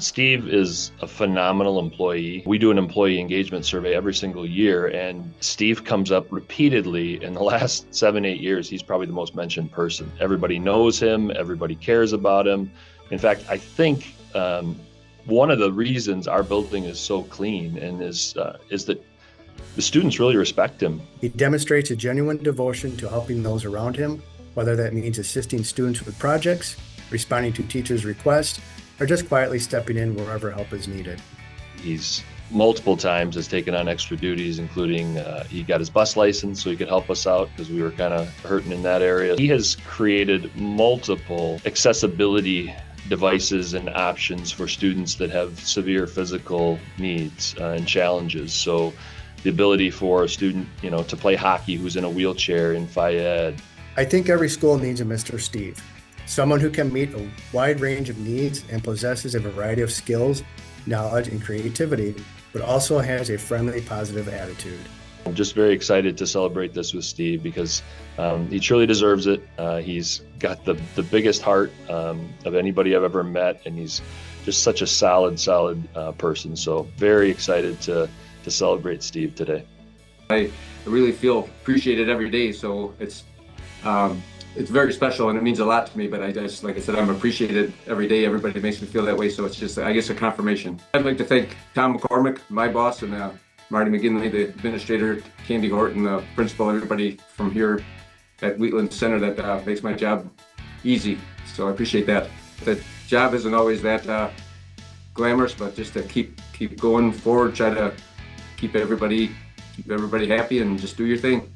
Steve is a phenomenal employee. We do an employee engagement survey every single year, and Steve comes up repeatedly. In the last 7, 8 years, he's probably the most mentioned person. Everybody knows him, everybody cares about him. In fact, I think one of the reasons our building is so clean and is that the students really respect him. He demonstrates a genuine devotion to helping those around him, whether that means assisting students with projects, responding to teachers' requests, or just quietly stepping in wherever help is needed. He's multiple times has taken on extra duties, including he got his bus license so he could help us out because we were kind of hurting in that area. He has created multiple accessibility devices and options for students that have severe physical needs and challenges. So the ability for a student, to play hockey who's in a wheelchair in Fayette. I think every school needs a Mr. Steve, someone who can meet a wide range of needs and possesses a variety of skills, knowledge, and creativity, but also has a friendly, positive attitude. I'm just very excited to celebrate this with Steve because he truly deserves it. He's got the biggest heart of anybody I've ever met, and he's just such a solid person. So very excited to celebrate Steve today. I really feel appreciated every day, so it's very special and it means a lot to me, but I just, like I said, I'm appreciated every day. Everybody makes me feel that way, so it's just, I guess, a confirmation. I'd like to thank Tom McCormick, my boss, and Marty McGinley, the administrator, Candy Horton, the principal, everybody from here at Wheatland Center that makes my job easy, so I appreciate that. The job isn't always that glamorous, but just to keep going forward, try to keep everybody happy and just do your thing.